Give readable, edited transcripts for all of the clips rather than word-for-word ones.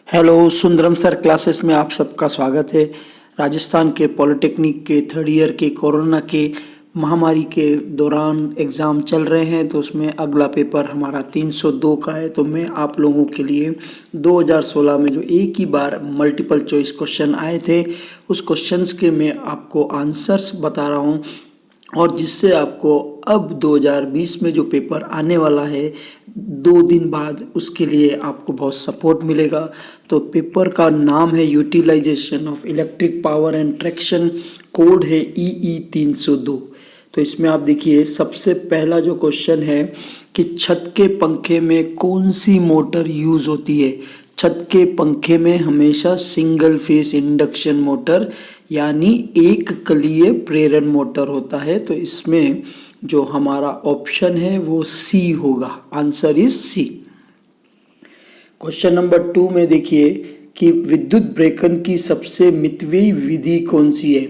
Hello Sundaram sir classes में आप सबका स्वागत है। राजस्थान के पॉलिटेक्निक के थर्ड ईयर के कोरोना के महामारी के दौरान एग्ज़ाम चल रहे हैं, तो उसमें अगला पेपर हमारा 302 का है। तो मैं आप लोगों के लिए 2016 में जो एक ही बार मल्टीपल चॉइस क्वेश्चन आए थे, उस क्वेश्चंस के मैं आपको आंसर्स बता रहा हूँ, और जिससे आपको अब 2020 में जो पेपर आने वाला है 2 दिन बाद, उसके लिए आपको बहुत सपोर्ट मिलेगा। तो पेपर का नाम है utilisation of electric power and traction, code है EE 302। तो इसमें आप देखिए, सबसे पहला जो क्वेश्चन है कि छत के पंखे में कौन सी मोटर यूज़ होती है। छत के पंखे में हमेशा सिंगल फेस इंडक्शन मोटर यानी एक कलीय प्रेरण मोटर होता है। तो इसमें जो हमारा ऑप्शन है वो सी होगा, answer is C. Question number 2 में देखिए कि विद्युत ब्रेकन की सबसे मितव्ययी विधि कौन सी है।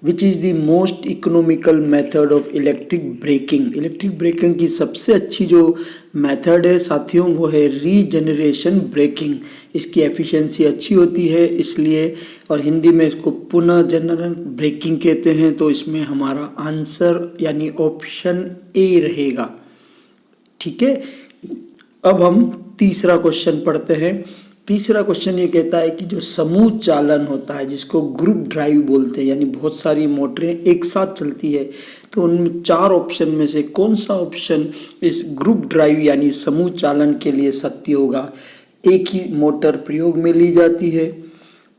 Which is the most economical method of electric braking. Electric braking की सबसे अच्छी जो मेथड है साथियों, वो है रीजनरेशन ब्रेकिंग। इसकी एफिशिएंसी अच्छी होती है, इसलिए, और हिंदी में इसको पुनः जनरल ब्रेकिंग कहते हैं। तो इसमें हमारा आंसर यानी ऑप्शन ए रहेगा। ठीक है, अब हम तीसरा क्वेश्चन पढ़ते हैं। तीसरा क्वेश्चन ये कहता है कि जो समूह चालन होता है, जिसको ग्रुप ड्राइव बोलते हैं, यानी बहुत सारी मोटरें एक साथ चलती है, तो उन 4 ऑप्शन में से कौन सा ऑप्शन इस ग्रुप ड्राइव यानी समूह चालन के लिए सत्य होगा। एक ही मोटर प्रयोग में ली जाती है,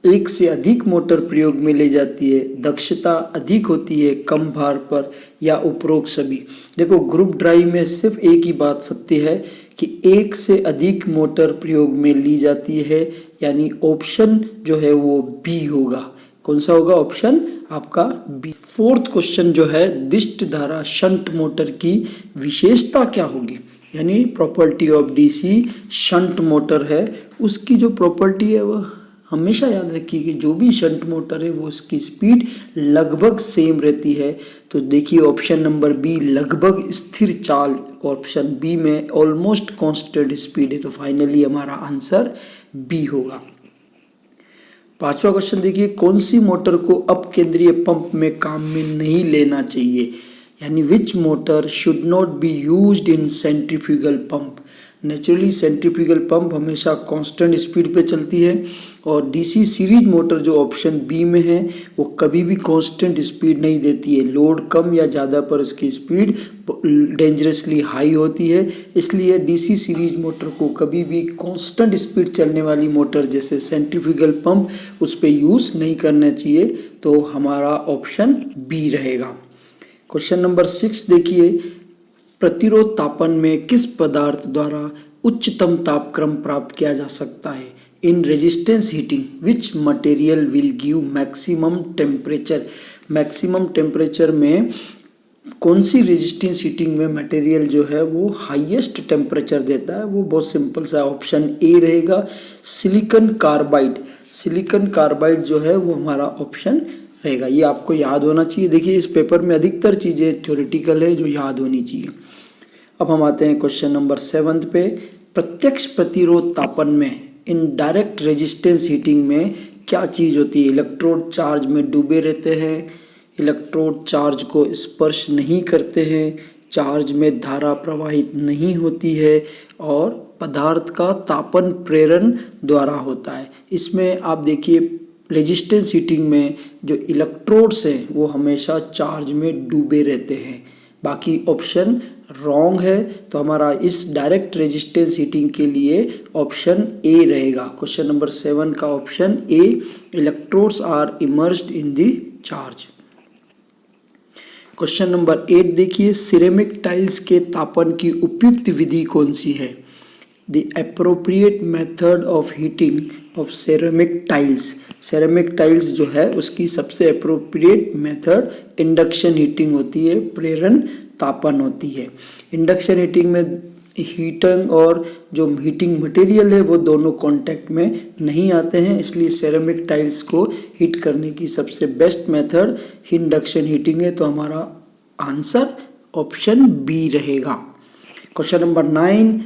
एक से अधिक मोटर प्रयोग में ली जाती है, दक्षता अधिक होती है कम भार पर, या उपरोक्त सभी। देखो, ग्रुप ड्राइव में सिर्फ एक ही बात सत्य है कि एक से अधिक मोटर प्रयोग में ली जाती है, यानी ऑप्शन जो है वो बी होगा। कौन सा होगा ऑप्शन आपका बी। फोर्थ क्वेश्चन जो है, दिष्ट धारा शंट मोटर की विशेषता क्या होगी, यानी property of DC shunt motor है, उसकी जो प्रॉपर्टी है वो हमेशा याद रखिए कि जो भी शंट मोटर है वो उसकी स्पीड लगभग सेम रहती है। तो देखिए ऑप्शन नंबर बी लगभग स्थिर चाल, ऑप्शन बी में ऑलमोस्ट कांस्टेंट स्पीड है। तो फाइनली हमारा आंसर बी होगा। 5वां क्वेश्चन देखिए, कौन सी मोटर को अपकेंद्रीय पंप में काम में नहीं लेना चाहिए, यानी which motor should not be used in centrifugal pump. Naturally centrifugal pump हमेशा कांस्टेंट स्पीड पे चलती है, और डीसी सीरीज मोटर जो ऑप्शन बी में है वो कभी भी कांस्टेंट स्पीड नहीं देती है। लोड कम या ज़्यादा पर उसकी स्पीड डेंजरसली हाई होती है, इसलिए डीसी सीरीज मोटर को कभी भी कांस्टेंट स्पीड चलने वाली मोटर जैसे सेंट्रीफ्यूगल पंप उस पर यूज़ नहीं करना चाहिए। तो हमारा ऑप्शन बी रहेगा। क्वेश्चन नंबर 6 देखिए, प्रतिरोध तापन में किस पदार्थ द्वारा उच्चतम तापक्रम प्राप्त किया जा सकता है। In resistance heating which material will give maximum temperature. Maximum temperature में कौन सी रेजिस्टेंस हीटिंग में मटेरियल जो है वो हाईएस्ट टेम्परेचर देता है, वो बहुत सिंपल सा ऑप्शन ए रहेगा, सिलिकॉन कार्बाइड। सिलिकॉन कार्बाइड जो है वो हमारा ऑप्शन रहेगा। ये आपको याद होना चाहिए। देखिए, इस पेपर में अधिकतर चीज़ें थ्योरेटिकल है जो याद होनी चाहिए। अब हम आते हैं क्वेश्चन नंबर 7 पे। प्रत्यक्ष प्रतिरोध तापन में इनडायरेक्ट रेजिस्टेंस हीटिंग में क्या चीज़ होती है। इलेक्ट्रोड चार्ज में डूबे रहते हैं, इलेक्ट्रोड चार्ज को स्पर्श नहीं करते हैं, चार्ज में धारा प्रवाहित नहीं होती है, और पदार्थ का तापन प्रेरण द्वारा होता है। इसमें आप देखिए, रेजिस्टेंस हीटिंग में जो इलेक्ट्रोड्स हैं वो हमेशा चार्ज में डूबे रहते हैं। बाकी ऑप्शन रॉन्ग है, तो हमारा इस डायरेक्ट रेजिस्टेंस हीटिंग के लिए ऑप्शन ए रहेगा। क्वेश्चन नंबर 7 का option A, electrodes are immersed in the charge. Question number 8 देखिए, सिरेमिक टाइल्स के तापन की उपयुक्त विधि कौन सी है। The appropriate method of heating of ceramic tiles. Ceramic tiles जो है उसकी सबसे अप्रोप्रिएट मेथड इंडक्शन हीटिंग होती है, प्रेरण तापन होती है। इंडक्शन हीटिंग में हीटिंग और जो हीटिंग मटेरियल है वो दोनों कांटेक्ट में नहीं आते हैं, इसलिए सेरेमिक टाइल्स को हीट करने की सबसे बेस्ट मेथड इंडक्शन हीटिंग है। तो हमारा आंसर ऑप्शन बी रहेगा। क्वेश्चन नंबर 9,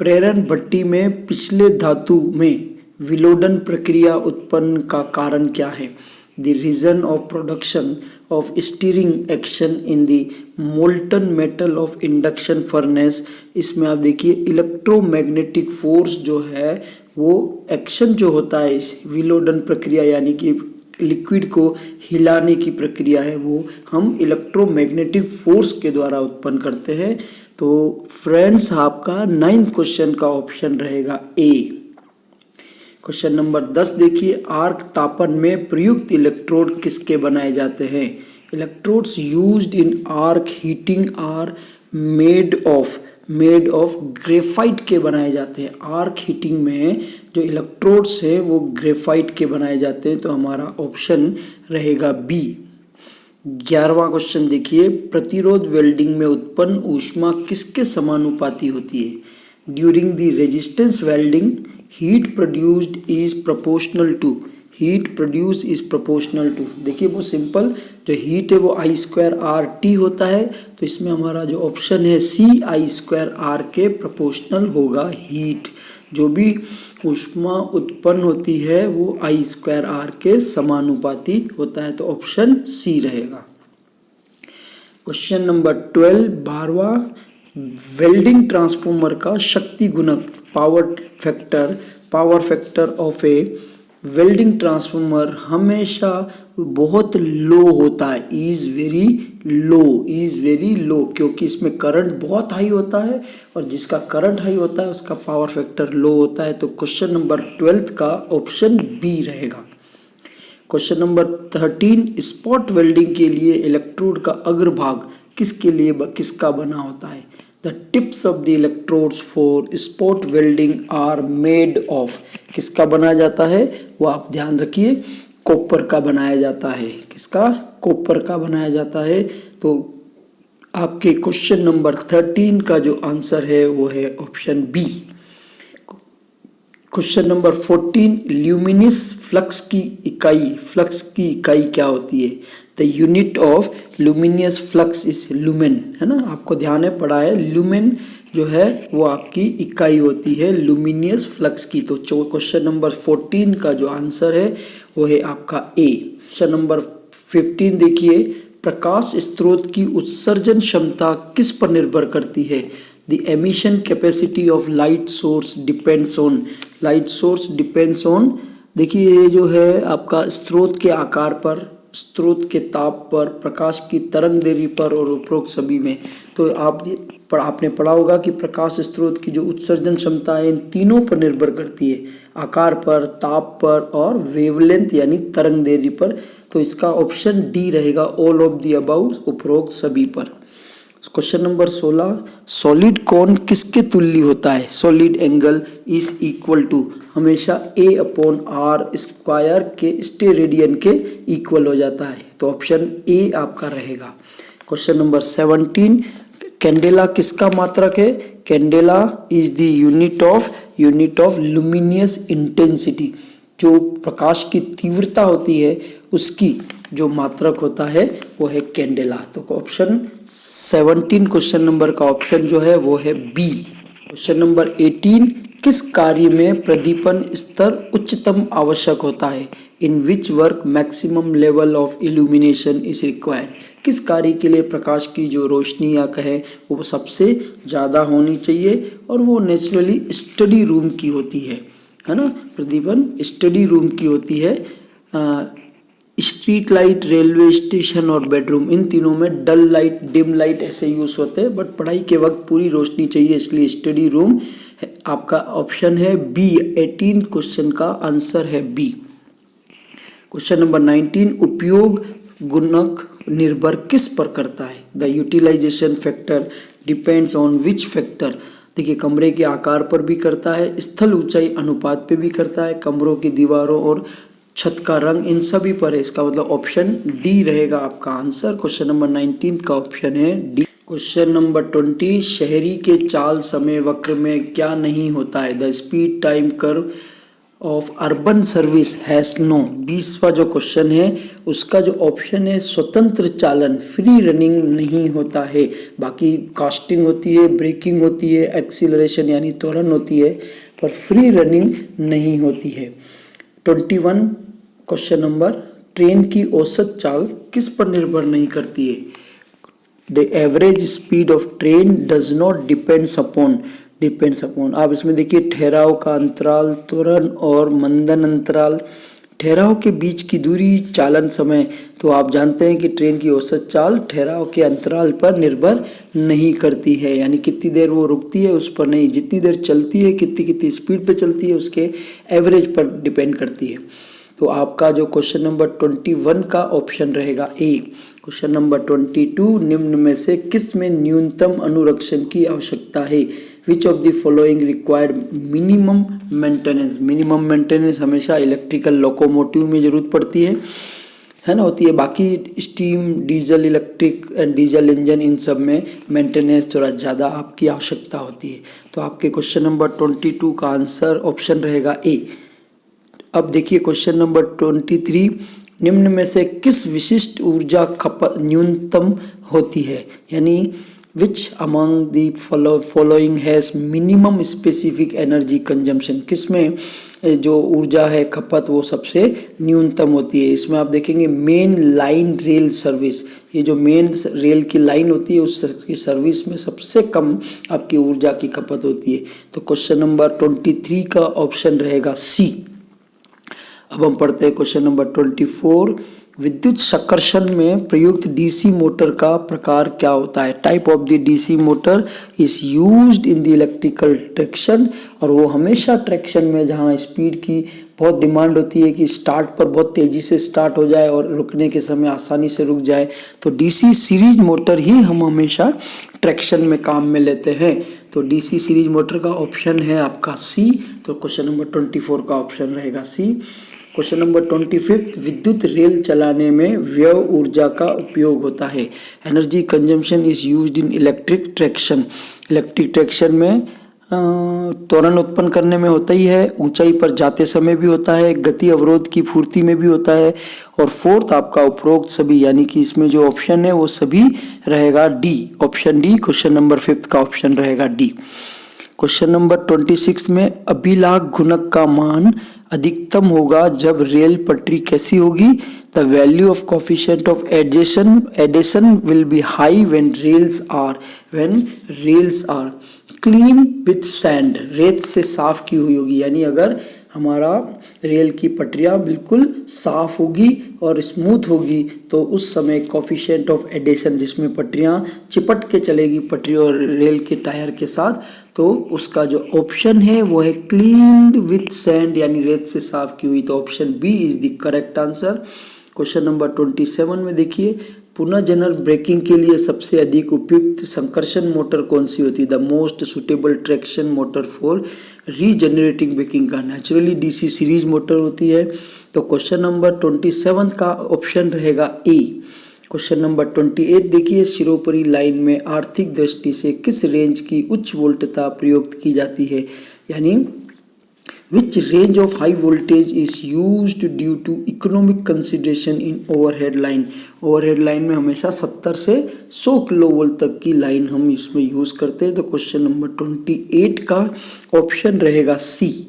प्रेरण भट्टी में पिछले धातु में विलोडन प्रक्रिया उत्पन्न का कारण क्या है? The reason of production of stirring action in the molten metal of induction furnace. इसमें आप देखिए इलेक्ट्रोमैग्नेटिक फोर्स जो है वो एक्शन जो होता है इस विलोडन प्रक्रिया यानी कि लिक्विड को हिलाने की प्रक्रिया है वो हम इलेक्ट्रोमैग्नेटिक फोर्स के द्वारा उत्पन्न करते हैं। तो फ्रेंड्स आपका 9th क्वेश्चन का ऑप्शन रहेगा ए। क्वेश्चन नंबर 10 देखिए, आर्क तापन में प्रयुक्त इलेक्ट्रोड किसके बनाए जाते हैं? Electrodes used in arc heating are made of graphite के बनाए जाते हैं। आर्क हीटिंग में जो इलेक्ट्रोड्स हैं वो ग्रेफाइट के बनाए जाते हैं, तो हमारा ऑप्शन रहेगा बी। 11वां क्वेश्चन देखिए, प्रतिरोध वेल्डिंग में उत्पन्न ऊष्मा किसके समानुपाती होती है? During the resistance welding heat produced is proportional to. देखिए वो सिंपल जो हीट है वो I²R होता है, तो इसमें हमारा जो ऑप्शन है सी I²R के प्रोपोर्शनल होगा। हीट जो भी ऊष्मा उत्पन्न होती है वो I²R के समानुपाती होता है, तो ऑप्शन सी रहेगा। क्वेश्चन नंबर 12 12वां, वेल्डिंग ट्रांसफार्मर का शक्ति गुणक power factor of A welding transformer हमेशा बहुत लो होता है, इज वेरी लो, क्योंकि इसमें करंट बहुत हाई होता है और जिसका करंट हाई होता है उसका पावर फैक्टर लो होता है, तो क्वेश्चन नंबर 12 का ऑप्शन बी रहेगा। क्वेश्चन नंबर 13, स्पॉट वेल्डिंग के लिए इलेक्ट्रोड का अग्रभाग किसका बना होता है? The tips of the electrodes for spot welding are made of. किसका बनाया जाता है वो आप ध्यान रखिए, कॉपर का बनाया जाता है। किसका? कॉपर का बनाया जाता है। तो आपके क्वेश्चन नंबर 13 का जो आंसर है वो है option B. Question number 14, luminous flux की इकाई क्या होती है? The unit of luminous flux is lumen, है ना, आपको ध्यान है पढ़ा है। लुमेन जो है वो आपकी इकाई होती है लुमिनियस फ्लक्स की। तो क्वेश्चन नंबर 14 का जो आंसर है वो है आपका ए। क्वेश्चन नंबर 15 देखिए, प्रकाश स्रोत की उत्सर्जन क्षमता किस पर निर्भर करती है? The emission capacity of light source depends on. देखिए ये जो है आपका स्रोत के आकार पर, स्रोत के ताप पर, प्रकाश की तरंग दैर्ध्य पर और उपरोक्त सभी में। तो आपने पढ़ा होगा कि प्रकाश स्रोत की जो उत्सर्जन क्षमता है इन तीनों पर निर्भर करती है, आकार पर, ताप पर और वेवलेंथ यानी तरंग दैर्ध्य पर। तो इसका ऑप्शन डी रहेगा, ऑल ऑफ द अबव, उपरोक्त सभी पर। क्वेश्चन नंबर 16, सॉलिड कोण किसके तुल्य होता है? Solid angle is equal to, हमेशा A/R² के स्टेरेडियन के इक्वल हो जाता है, तो ऑप्शन ए आपका रहेगा। क्वेश्चन नंबर 17, कैंडेला किसका मात्रक है? Candela is the unit of luminous intensity. जो प्रकाश की तीव्रता होती है उसकी जो मात्रक होता है वो है कैंडेला। तो ऑप्शन 17 क्वेश्चन नंबर का ऑप्शन जो है वो है बी। क्वेश्चन नंबर 18, किस कार्य में प्रदीपन स्तर उच्चतम आवश्यक होता है? In which work maximum level of illumination is required. किस कार्य के लिए प्रकाश की जो रोशनी या कहें वो सबसे ज़्यादा होनी चाहिए? और वो नेचुरली स्टडी रूम की होती है ना, प्रदीपन स्टडी रूम की होती है। स्ट्रीट लाइट, रेलवे स्टेशन और बेडरूम, इन तीनों में डल लाइट, डिम लाइट ऐसे यूज होते हैं, बट पढ़ाई के वक्त पूरी रोशनी चाहिए, इसलिए स्टडी रूम आपका ऑप्शन है बी। 18 क्वेश्चन का आंसर है बी। क्वेश्चन नंबर 19, उपयोग गुणक निर्भर किस पर करता है? The utilization factor depends on which factor. देखिए कमरे के आकार पर भी करता है, स्थल ऊंचाई अनुपात पे भी करता है, कमरों की दीवारों और छत का रंग, इन सभी पर है। इसका मतलब ऑप्शन डी रहेगा आपका आंसर। क्वेश्चन नंबर 19 का ऑप्शन है डी। क्वेश्चन नंबर 20, शहरी के चाल समय वक्र में क्या नहीं होता है? The speed time curve of urban service has no. 20वां जो क्वेश्चन है उसका जो ऑप्शन है स्वतंत्र चालन, फ्री रनिंग नहीं होता है। बाकी कास्टिंग होती है, ब्रेकिंग होती है, एक्सीलरेशन यानी त्वरण होती है, पर फ्री रनिंग नहीं होती है। 21 क्वेश्चन नंबर, ट्रेन की औसत चाल किस पर निर्भर नहीं करती है? The average speed of train does not depends upon. आप इसमें देखिए ठहराव का अंतराल, त्वरण और मंदन अंतराल। ठहराव के बीच की दूरी, चालन समय। तो आप जानते हैं कि ट्रेन की औसत चाल ठहराव के अंतराल पर निर्भर नहीं करती है, यानी कितनी देर वो रुकती है उस पर नहीं, जितनी देर चलती है, कितनी स्पीड पे चलती है, उसके एवरेज पर डिपेंड करती है। तो आपका जो क्वेश्चन नंबर 21 का ऑप्शन रहेगा ए। क्वेश्चन नंबर 22, निम्न में से किस में न्यूनतम अनुरक्षण की आवश्यकता है? Which of the following required minimum maintenance? Minimum maintenance हमेशा इलेक्ट्रिकल लोकोमोटिव में जरूरत पड़ती है ना, होती है। बाकी steam, diesel, electric and diesel engine, इन सब में मेंटेनेंस थोड़ा ज़्यादा आपकी आवश्यकता होती है। तो आपके क्वेश्चन नंबर 22 का आंसर ऑप्शन रहेगा ए। अब देखिए क्वेश्चन नंबर 23, निम्न में से किस विशिष्ट ऊर्जा खपत न्यूनतम होती है? यानी which among the following has minimum specific energy consumption? किस में जो ऊर्जा है खपत वो सबसे न्यूनतम होती है? इसमें आप देखेंगे मेन लाइन रेल सर्विस, ये जो मेन रेल की लाइन होती है उसकी सर्विस में सबसे कम आपकी ऊर्जा की खपत होती है। तो क्वेश्चन नंबर 23 का ऑप्शन रहेगा सी। अब हम पढ़ते हैं क्वेश्चन नंबर 24, विद्युत संकर्षण में प्रयुक्त डीसी मोटर का प्रकार क्या होता है? Type of the DC motor is used in the electrical traction, और वो हमेशा ट्रैक्शन में जहाँ स्पीड की बहुत डिमांड होती है कि स्टार्ट पर बहुत तेज़ी से स्टार्ट हो जाए और रुकने के समय आसानी से रुक जाए, तो डीसी सीरीज मोटर ही हम हमेशा ट्रैक्शन में काम में लेते हैं। तो डीसी सीरीज मोटर का ऑप्शन है आपका सी। तो क्वेश्चन नंबर 24 का ऑप्शन रहेगा सी। क्वेश्चन नंबर 25, विद्युत रेल चलाने में व्यय ऊर्जा का उपयोग होता है। Energy consumption is used in electric traction. Electric traction में त्वरण उत्पन्न करने में होता ही है, ऊंचाई पर जाते समय भी होता है, गति अवरोध की पूर्ति में भी होता है, और फोर्थ आपका उपरोक्त सभी, यानी कि इसमें जो ऑप्शन है वो सभी रहेगा D. Option D, question number 5 का ऑप्शन रहेगा डी। क्वेश्चन नंबर 26 में अभिलाग गुणक का मान अधिकतम होगा जब रेल पटरी कैसी होगी? The value of coefficient of adhesion will be high when rails are clean with sand. रेत से साफ की हुई होगी, यानी अगर हमारा रेल की पटरियाँ बिल्कुल साफ होगी और स्मूथ होगी तो उस समय कोफिशिएंट ऑफ एडेशन, जिसमें पटरियाँ चिपट के चलेगी पटरी और रेल के टायर के साथ, तो उसका जो ऑप्शन है वो है क्लीन विथ सैंड, यानी रेत से साफ की हुई। तो option B is the correct answer. Question number 27 में देखिए, पुनः जनरल ब्रेकिंग के लिए सबसे अधिक उपयुक्त संकर्षण मोटर कौन सी होती है? The most suitable traction motor for regenerating braking का नेचुरली डीसी सीरीज मोटर होती है। तो क्वेश्चन नंबर 27 का ऑप्शन रहेगा ए। क्वेश्चन नंबर 28 देखिए, शिरोपरी लाइन में आर्थिक दृष्टि से किस रेंज की उच्च वोल्टता प्रयुक्त की जाती है? यानी which range of high voltage is used due to economic consideration in overhead line? Overhead line में हमेशा 70 से 100 किलो वोल्ट तक की लाइन हम इसमें यूज करते हैं। तो क्वेश्चन नंबर 28 का ऑप्शन रहेगा सी।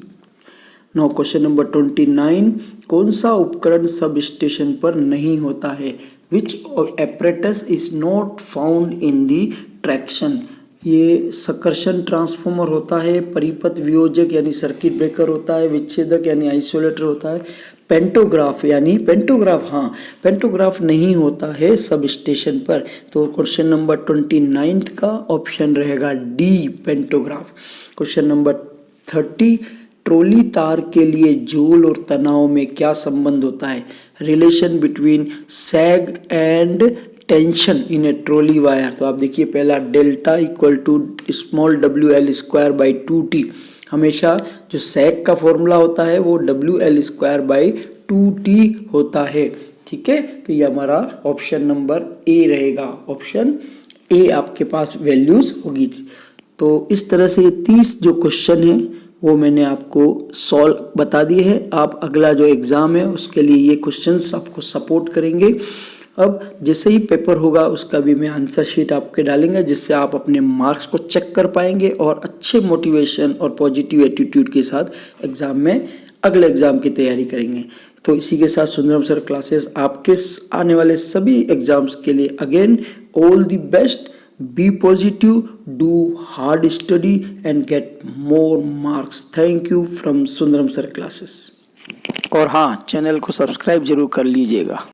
नाउ क्वेश्चन नंबर 29, कौन सा उपकरण सब स्टेशन पर नहीं होता है? विच apparatus is not found in the traction? ये सकर्षण ट्रांसफॉर्मर होता है, परिपथ वियोजक यानी सर्किट ब्रेकर होता है, विच्छेदक यानी आइसोलेटर होता है, पेंटोग्राफ पेंटोग्राफ नहीं होता है सब स्टेशन पर। तो क्वेश्चन नंबर 29 का ऑप्शन रहेगा D, pantograph. Question number 30, trolley तार के लिए जोल और तनाव में क्या संबंध होता है? Relation between sag and tension in A trolley wire. तो आप देखिए पहला delta equal to small WL²/2T। हमेशा जो सैग का फॉर्मूला होता है वो WL²/2T होता है। ठीक है, तो ये हमारा ऑप्शन नंबर ए रहेगा। ऑप्शन ए आपके पास वैल्यूज होगी। तो इस तरह से 30 जो क्वेश्चन है वो मैंने आपको सॉल्व बता दिए हैं। आप अगला जो एग्ज़ाम है उसके लिए ये क्वेश्चंस आपको सपोर्ट करेंगे। अब जैसे ही पेपर होगा उसका भी मैं आंसर शीट आपके डालेंगे, जिससे आप अपने मार्क्स को चेक कर पाएंगे और अच्छे मोटिवेशन और पॉजिटिव एटीट्यूड के साथ एग्ज़ाम में अगले एग्ज़ाम की तैयारी करेंगे। तो इसी के साथ सुंदरम सर क्लासेस आपके आने वाले सभी एग्ज़ाम्स के लिए again all the best. Be positive, do hard study and get more marks. Thank you from Sundaram sir classes. और हाँ, चैनल को सब्सक्राइब जरूर कर लीजिएगा।